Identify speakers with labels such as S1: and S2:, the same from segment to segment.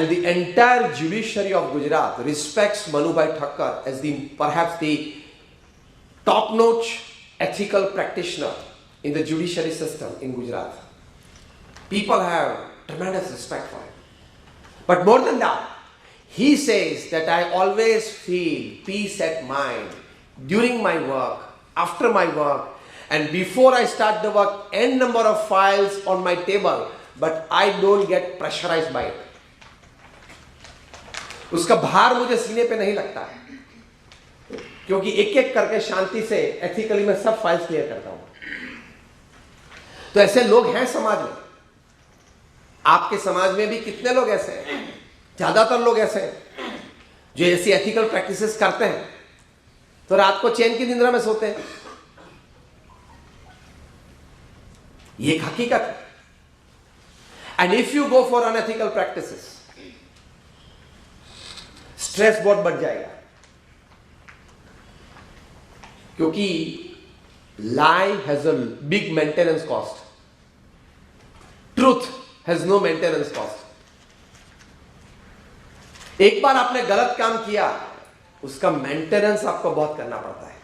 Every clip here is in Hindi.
S1: And the entire judiciary of Gujarat respects Manubhai Thakkar as perhaps the top-notch ethical practitioner in the judiciary system in Gujarat. People have tremendous respect for him. But more than that, he says that I always feel peace at mind during my work, after my work, and before I start the work, n number of files on my table, but I don't get pressurized by it. उसका भार मुझे सीने पे नहीं लगता है, क्योंकि एक एक करके शांति से एथिकली मैं सब फाइल्स क्लियर करता हूं. तो ऐसे लोग हैं समाज में. आपके समाज में भी कितने लोग ऐसे हैं? ज्यादातर लोग ऐसे हैं जो ऐसी एथिकल प्रैक्टिसेस करते हैं तो रात को चैन की निंद्रा में सोते हैं. ये एक हकीकत है. And if you go for unethical practices, stress बहुत बढ़ जाएगा, क्योंकि lie has a big maintenance cost. Truth has no maintenance cost. एक बार आपने गलत काम किया, उसका मेंटेनेंस आपको बहुत करना पड़ता है.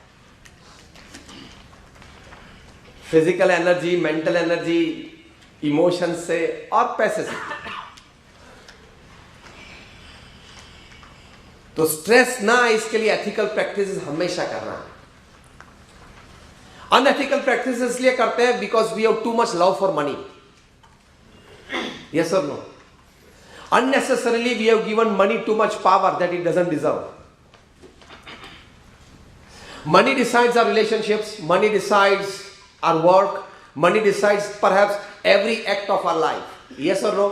S1: Physical energy, mental energy, emotion से और पैसे से. तो स्ट्रेस ना, इसके लिए एथिकल प्रैक्टिसेस हमेशा करना है. अनएथिकल प्रैक्टिस इसलिए करते हैं because we have too much love for money. Yes और no? Unnecessarily we have given money too much power that it doesn't deserve. Money decides our relationships, money decides our work, money decides perhaps every act of our life. Yes or no?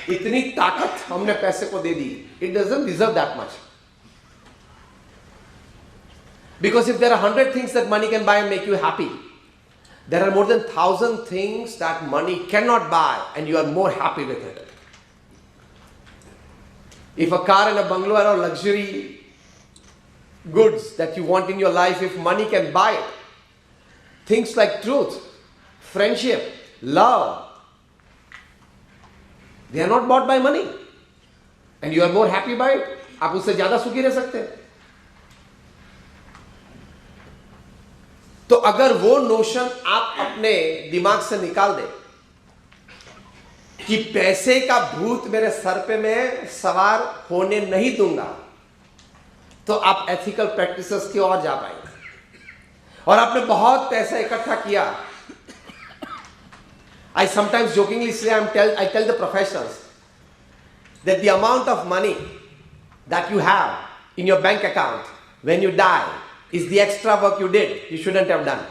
S1: इतनी ताकत हमने पैसे को दे दी. It doesn't deserve that much. Because if there are 100 things that money can buy and make you happy, there are more than 1,000 things that money cannot buy and you are more happy with it. If a car and a bungalow are all luxury goods that you want in your life, if money can buy it, things like truth, friendship, love, they are not bought by money and you are more happy by it. आप उससे ज्यादा सुखी रह सकते हैं. तो अगर वो नोशन आप अपने दिमाग से निकाल दे कि पैसे का भूत मेरे सर पे मैं सवार होने नहीं दूंगा, तो आप एथिकल प्रैक्टिसेस की ओर जा पाएंगे. और आपने बहुत पैसा इकट्ठा किया. I sometimes jokingly say, I tell the professionals that the amount of money that you have in your bank account when you die is the extra work you did, you shouldn't have done.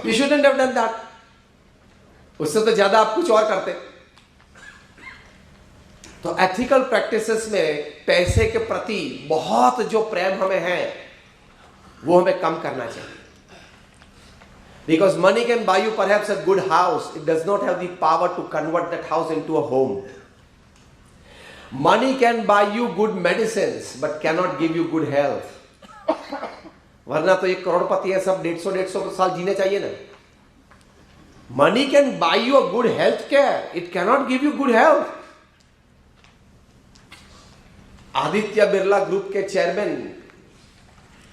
S1: You shouldn't have done that. उससे तो ज्यादा आप कुछ और करते. तो एथिकल प्रैक्टिसेस में पैसे के प्रति बहुत जो प्रेम हमें है वो हमें कम करना चाहिए. Because money can buy you perhaps a good house, it does not have the power to convert that house into a home. Money can buy you good medicines but cannot give you good health. वरना तो एक करोड़पति है, सब 150 साल जीने चाहिए ना. Money can buy you a good health care, it cannot give you good health. Aditya Birla group के chairman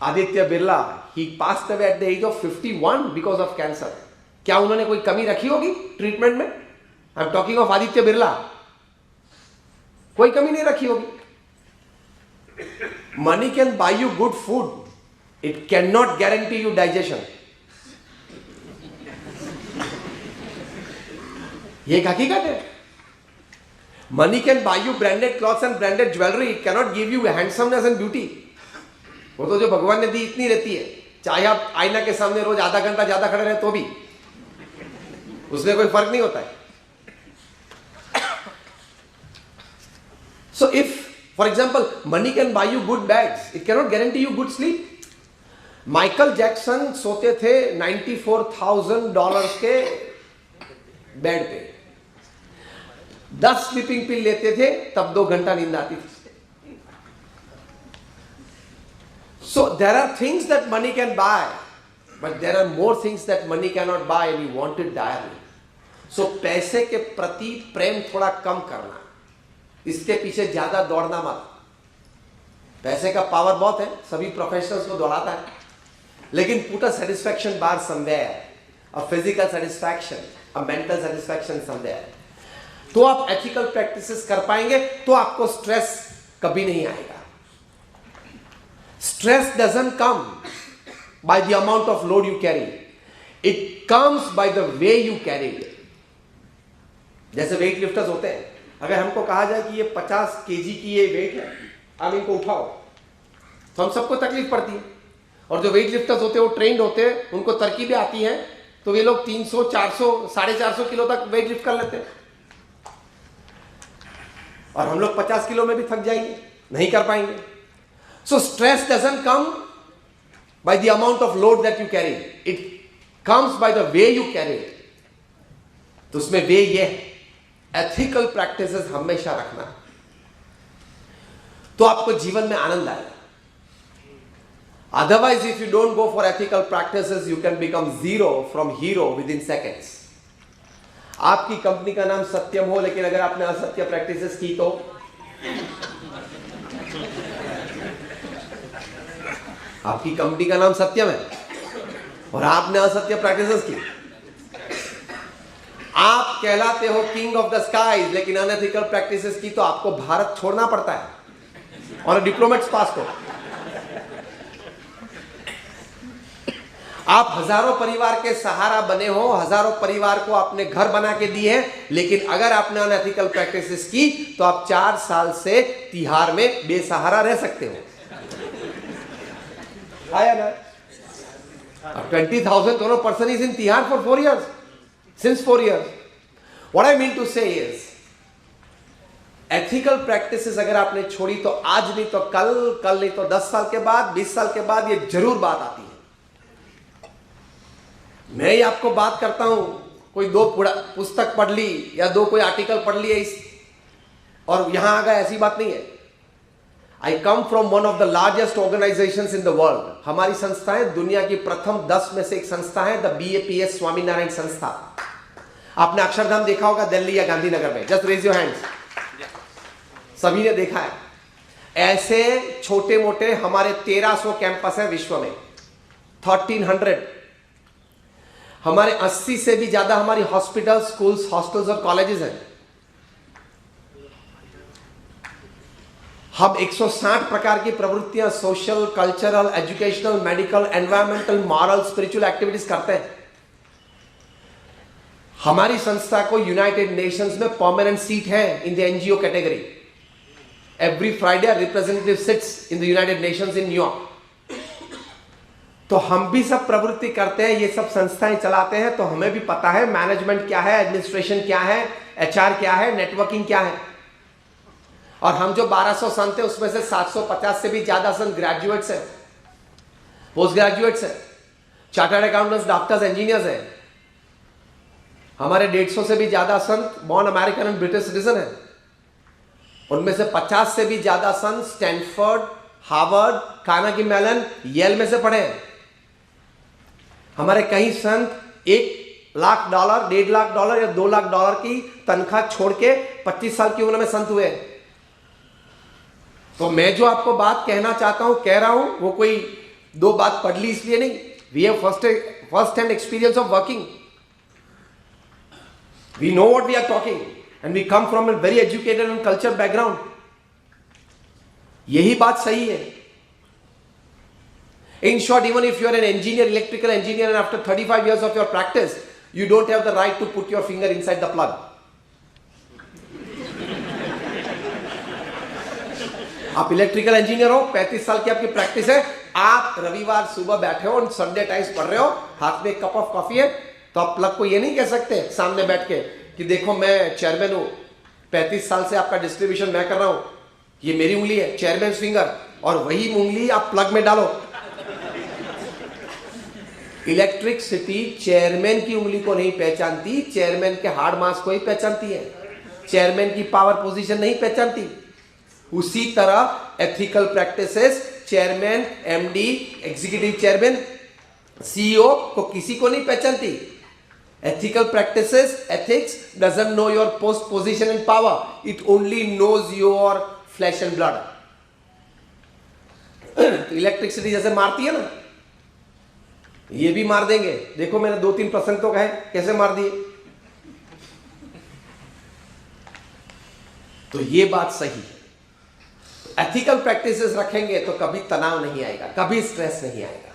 S1: Aditya Birla, he passed away at the age of 51 because of cancer. क्या उन्होंने कोई कमी रखी होगी ट्रीटमेंट में? I am talking of Aditya Birla. कोई कमी नहीं रखी होगी. Money can buy you good food, it can not guarantee you digestion. ये एक हकीकत है. Money can buy you branded clothes and branded jewellery, it cannot give you handsomeness and beauty. वो तो जो भगवान ने दी इतनी रहती है, चाहे आप आईना के सामने रोज आधा घंटा ज्यादा खड़े रहे तो भी उसमें कोई फर्क नहीं होता है. So if, for example, money can buy you good bags, it cannot guarantee you good sleep. Michael Jackson सोते थे $94,000 के बेड पे. 10 स्लीपिंग पिल लेते थे, तब 2 घंटा नींद आती थी. So there are things that money can buy, but there are more things that money cannot buy and you want it direly. So पैसे के प्रति प्रेम थोड़ा कम करना, इसके पीछे ज्यादा दौड़ना मत। पैसे का पावर बहुत है, सभी प्रोफेशनल्स को दौड़ाता है, लेकिन put a satisfaction bar somewhere, a physical satisfaction, a mental satisfaction somewhere, तो आप एथिकल प्रैक्टिसेस कर पाएंगे, तो आपको स्ट्रेस कभी नहीं आएगा। Stress doesn't come by the amount of load you carry. It comes by the way you carry it. जैसे वेट लिफ्टर्स होते हैं, अगर हमको कहा जाए कि ये 50 केजी की ये वेट है, आप इनको उठाओ, तो हम सबको तकलीफ पड़ती है। और जो वेट लिफ्टर्स होते हैं वो ट्रेंड होते हैं, उनको तरकीबें आती हैं, तो वे लोग 300, 400, 450 किलो तक वेट लिफ्ट कर लेते हैं। और हम लोग 50 किलो में भी थक जाएंगे, नहीं कर पाएंगे। So stress doesn't come by the amount of load that you carry. It comes by the way you carry it. तो उसमें वे ये एथिकल प्रैक्टिसेस हमेशा रखना, तो आपको जीवन में आनंद आएगा। Otherwise, if you don't go for ethical practices, you can become zero from hero within seconds. आपकी कंपनी का नाम सत्यम हो, लेकिन अगर आपने असत्य प्रैक्टिसेस की तो आपकी कंपनी का नाम सत्यम है और आपने असत्य प्रैक्टिसेस की, आप कहलाते हो किंग ऑफ द स्काईज, लेकिन अनएथिकल प्रैक्टिसेस की तो आपको भारत छोड़ना पड़ता है और डिप्लोमेट्स पासपोर्ट। आप हजारों परिवार के सहारा बने हो, हजारों परिवार को आपने घर बना के दिए हैं, लेकिन अगर आपने अनएथिकल प्रैक्टिसेस की तो आप 4 साल से तिहाड़ में बेसहारा रह सकते हो। आया ना? 20,000 crore person is in Tihar for 4 years, since 4 years. What I mean to say is, ethical practices अगर आपने छोड़ी तो आज नहीं तो कल, कल नहीं तो 10 साल के बाद, 20 साल के बाद ये जरूर बात आती है। मैं ही आपको बात करता हूं, कोई 2 पुस्तक पढ़ ली या 2 कोई आर्टिकल पढ़ लिया इस और यहां आ गए, ऐसी बात नहीं है। I come from one of the largest organizations in the world. हमारी संस्थाएं दुनिया की प्रथम 10 में से एक संस्था है, द BAPS स्वामीनारायण संस्था। आपने अक्षरधाम देखा होगा दिल्ली या गांधीनगर में, जस्ट रेज योर हैंड्स। सभी ने देखा है। ऐसे छोटे मोटे हमारे 1300 कैंपस है विश्व में, 1300। हमारे 80 से भी ज्यादा हमारी हॉस्पिटल, स्कूल्स, हॉस्टल्स और कॉलेजेस हैं। हम 160 प्रकार की प्रवृत्तियां, social, cultural, educational, medical, environmental, moral, spiritual activities करते हैं। हमारी संस्था को यूनाइटेड नेशंस में परमानेंट सीट है in the NGO category. Every Friday representative sits in the United Nations in New York. तो हम भी सब प्रवृत्ति करते हैं, ये सब संस्थाएं चलाते हैं, तो हमें भी पता है मैनेजमेंट क्या है, एडमिनिस्ट्रेशन क्या है, एचआर क्या है, नेटवर्किंग क्या है। और हम जो 1200 संत है उसमें से 750 से भी ज्यादा संत ग्रेजुएट्स हैं, पोस्ट ग्रेजुएट्स हैं, चार्टर्ड अकाउंटेंट्स, डॉक्टर्स, इंजीनियर्स हैं। हमारे 150 से भी ज्यादा संत born American and British citizen हैं। उनमें से 50 से भी ज्यादा संत Stanford, Harvard, Carnegie Mellon, Yale में से पढ़े हैं। हमारे कई संत $1 लाख, $1.5 लाख या $2 लाख की तनख्वाह छोड़ के 25 साल की उम्र में संत हुए। तो मैं जो आपको बात कहना चाहता हूं, कह रहा हूं, वो कोई 2 बात पढ़ ली इसलिए नहीं। We have first hand experience of working, we know what we are talking and we come from a very educated and culture background. यही बात सही है। In short, even if you are an engineer, electrical engineer, and after 35 years of your practice, you don't have the right to put your finger inside the plug. आप इलेक्ट्रिकल इंजीनियर हो, 35 साल की आपकी प्रैक्टिस है, आप रविवार सुबह बैठे हो और संडे टाइम्स पढ़ रहे हो, हाथ में एक कप ऑफ कॉफी है, तो आप प्लग को ये नहीं कह सकते सामने बैठ के कि देखो मैं चेयरमैन हूं, 35 साल से आपका डिस्ट्रीब्यूशन मैं कर रहा हूं, ये मेरी उंगली है, चेयरमैन फिंगर, और वही उंगली आप प्लग में डालो। इलेक्ट्रिसिटी चेयरमैन की उंगली को नहीं पहचानती, चेयरमैन के हार्ड मास को ही पहचानती है, चेयरमैन की पावर पोजीशन नहीं पहचानती। उसी तरह ethical practices chairman, MD, executive chairman CEO को किसी को नहीं पहचानती। Ethical practices, ethics doesn't know your post position and power, it only knows your flesh and blood. Electricity जैसे मारती है ना, ये भी मार देंगे। देखो मैंने 2-3 प्रसंग तो कहे कैसे मार दिए। तो ये बात सही है। एथिकल प्रैक्टिसेस रखेंगे तो कभी तनाव नहीं आएगा, कभी स्ट्रेस नहीं आएगा।